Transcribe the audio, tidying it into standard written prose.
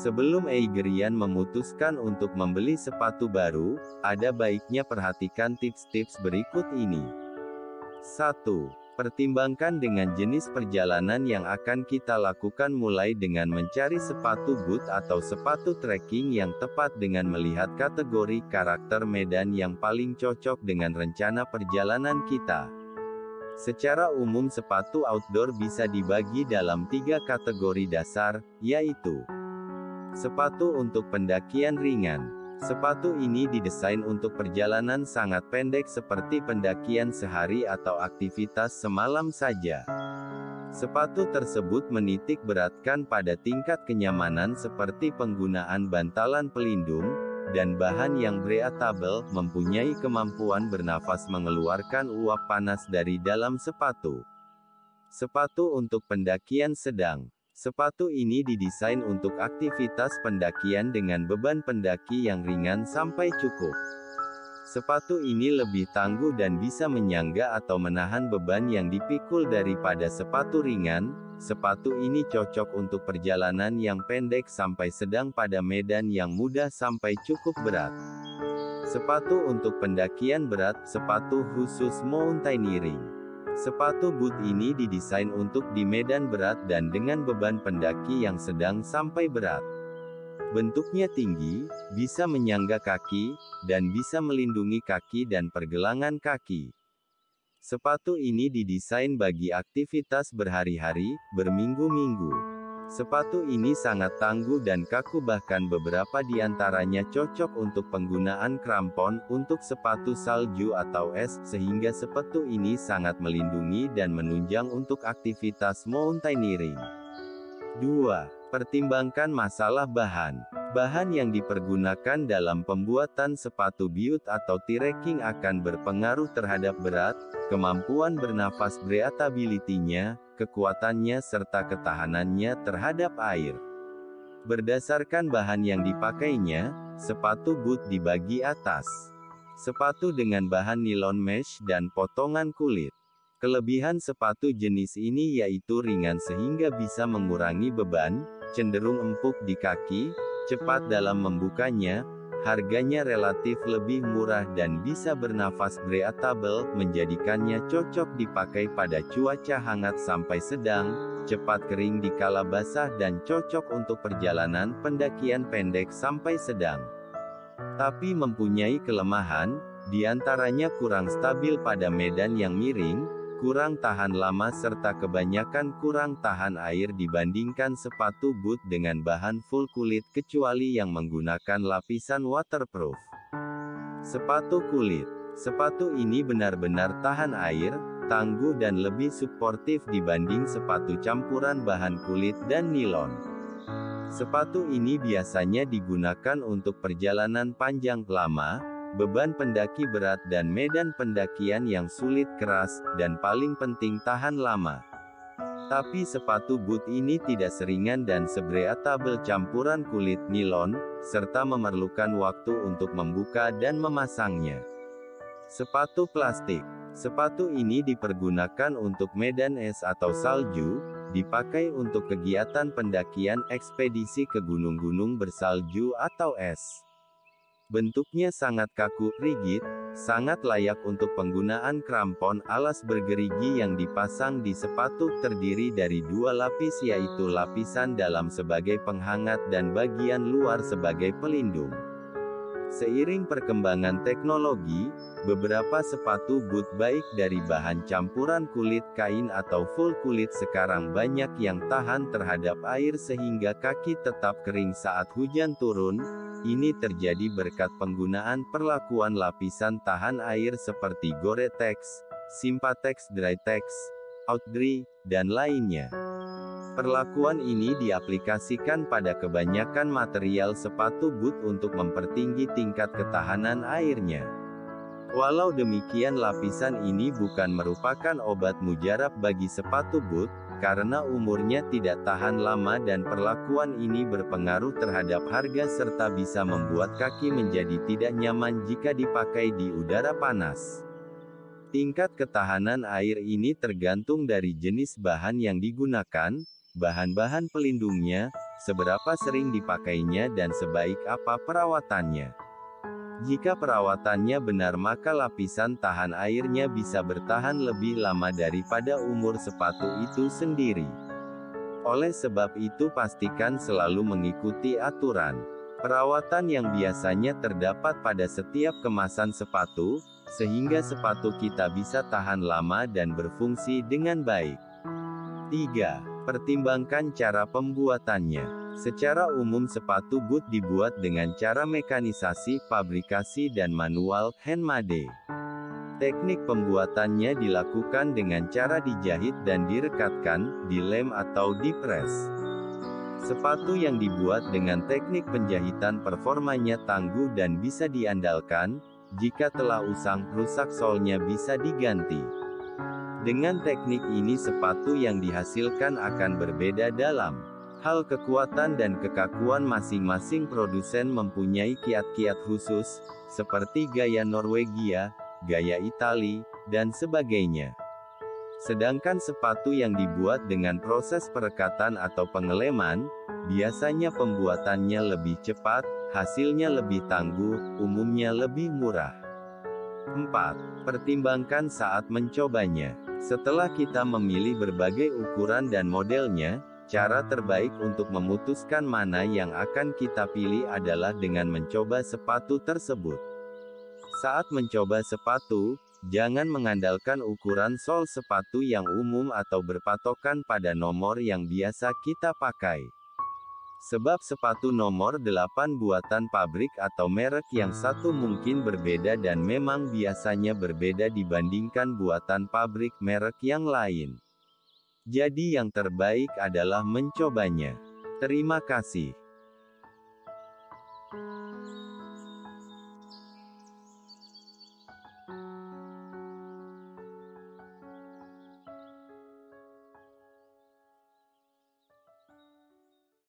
Sebelum Eigerian memutuskan untuk membeli sepatu baru, ada baiknya perhatikan tips-tips berikut ini. 1. Pertimbangkan dengan jenis perjalanan yang akan kita lakukan, mulai dengan mencari sepatu boot atau sepatu trekking yang tepat dengan melihat kategori karakter medan yang paling cocok dengan rencana perjalanan kita. Secara umum sepatu outdoor bisa dibagi dalam 3 kategori dasar, yaitu sepatu untuk pendakian ringan. Sepatu ini didesain untuk perjalanan sangat pendek seperti pendakian sehari atau aktivitas semalam saja. Sepatu tersebut menitik beratkan pada tingkat kenyamanan seperti penggunaan bantalan pelindung, dan bahan yang breathable, mempunyai kemampuan bernafas mengeluarkan uap panas dari dalam sepatu. Sepatu untuk pendakian sedang. Sepatu ini didesain untuk aktivitas pendakian dengan beban pendaki yang ringan sampai cukup. Sepatu ini lebih tangguh dan bisa menyangga atau menahan beban yang dipikul daripada sepatu ringan. Sepatu ini cocok untuk perjalanan yang pendek sampai sedang pada medan yang mudah sampai cukup berat. Sepatu untuk pendakian berat, sepatu khusus mountaineering. Sepatu boot ini didesain untuk di medan berat dan dengan beban pendaki yang sedang sampai berat. Bentuknya tinggi, bisa menyangga kaki, dan bisa melindungi kaki dan pergelangan kaki. Sepatu ini didesain bagi aktivitas berhari-hari, berminggu-minggu. Sepatu ini sangat tangguh dan kaku, bahkan beberapa di antaranya cocok untuk penggunaan krampon untuk sepatu salju atau es, sehingga sepatu ini sangat melindungi dan menunjang untuk aktivitas mountaineering. 2. Pertimbangkan masalah bahan. Bahan yang dipergunakan dalam pembuatan sepatu boot atau trekking akan berpengaruh terhadap berat, kemampuan bernafas breathability-nya, kekuatannya serta ketahanannya terhadap air. Berdasarkan bahan yang dipakainya, sepatu boot dibagi atas. Sepatu dengan bahan nilon mesh dan potongan kulit. Kelebihan sepatu jenis ini yaitu ringan sehingga bisa mengurangi beban, cenderung empuk di kaki, cepat dalam membukanya, harganya relatif lebih murah dan bisa bernafas breathable, menjadikannya cocok dipakai pada cuaca hangat sampai sedang, cepat kering dikala basah dan cocok untuk perjalanan pendakian pendek sampai sedang. Tapi mempunyai kelemahan, diantaranya kurang stabil pada medan yang miring, kurang tahan lama serta kebanyakan kurang tahan air dibandingkan sepatu boot dengan bahan full kulit kecuali yang menggunakan lapisan waterproof. Sepatu kulit. Sepatu ini benar-benar tahan air, tangguh dan lebih suportif dibanding sepatu campuran bahan kulit dan nilon. Sepatu ini biasanya digunakan untuk perjalanan panjang lama, beban pendaki berat dan medan pendakian yang sulit keras, dan paling penting tahan lama. Tapi sepatu boot ini tidak seringan dan sebreathable campuran kulit nilon, serta memerlukan waktu untuk membuka dan memasangnya. Sepatu plastik. Sepatu ini dipergunakan untuk medan es atau salju, dipakai untuk kegiatan pendakian ekspedisi ke gunung-gunung bersalju atau es. Bentuknya sangat kaku, rigid, sangat layak untuk penggunaan krampon alas bergerigi yang dipasang di sepatu, terdiri dari 2 lapis yaitu lapisan dalam sebagai penghangat dan bagian luar sebagai pelindung. Seiring perkembangan teknologi, beberapa sepatu boot baik dari bahan campuran kulit kain atau full kulit sekarang banyak yang tahan terhadap air sehingga kaki tetap kering saat hujan turun. Ini terjadi berkat penggunaan perlakuan lapisan tahan air seperti Gore-Tex, Sympatex Dry-Tex, Outdry, dan lainnya. Perlakuan ini diaplikasikan pada kebanyakan material sepatu boot untuk mempertinggi tingkat ketahanan airnya. Walau demikian, lapisan ini bukan merupakan obat mujarab bagi sepatu boot, karena umurnya tidak tahan lama dan perlakuan ini berpengaruh terhadap harga serta bisa membuat kaki menjadi tidak nyaman jika dipakai di udara panas. Tingkat ketahanan air ini tergantung dari jenis bahan yang digunakan, bahan-bahan pelindungnya, seberapa sering dipakainya dan sebaik apa perawatannya. Jika perawatannya benar maka lapisan tahan airnya bisa bertahan lebih lama daripada umur sepatu itu sendiri. Oleh sebab itu pastikan selalu mengikuti aturan perawatan yang biasanya terdapat pada setiap kemasan sepatu, sehingga sepatu kita bisa tahan lama dan berfungsi dengan baik. 3. Pertimbangkan cara pembuatannya. Secara umum sepatu boot dibuat dengan cara mekanisasi, fabrikasi dan manual, handmade. Teknik pembuatannya dilakukan dengan cara dijahit dan direkatkan, dilem atau dipres. Sepatu yang dibuat dengan teknik penjahitan performanya tangguh dan bisa diandalkan, jika telah usang, rusak solnya bisa diganti. Dengan teknik ini sepatu yang dihasilkan akan berbeda dalam hal kekuatan dan kekakuan masing-masing produsen mempunyai kiat-kiat khusus, seperti gaya Norwegia, gaya Itali, dan sebagainya. Sedangkan sepatu yang dibuat dengan proses perekatan atau pengeleman, biasanya pembuatannya lebih cepat, hasilnya lebih tangguh, umumnya lebih murah. 4. Pertimbangkan saat mencobanya. Setelah kita memilih berbagai ukuran dan modelnya, cara terbaik untuk memutuskan mana yang akan kita pilih adalah dengan mencoba sepatu tersebut. Saat mencoba sepatu, jangan mengandalkan ukuran sol sepatu yang umum atau berpatokan pada nomor yang biasa kita pakai. Sebab sepatu nomor 8 buatan pabrik atau merek yang satu mungkin berbeda dan memang biasanya berbeda dibandingkan buatan pabrik merek yang lain. Jadi yang terbaik adalah mencobanya. Terima kasih.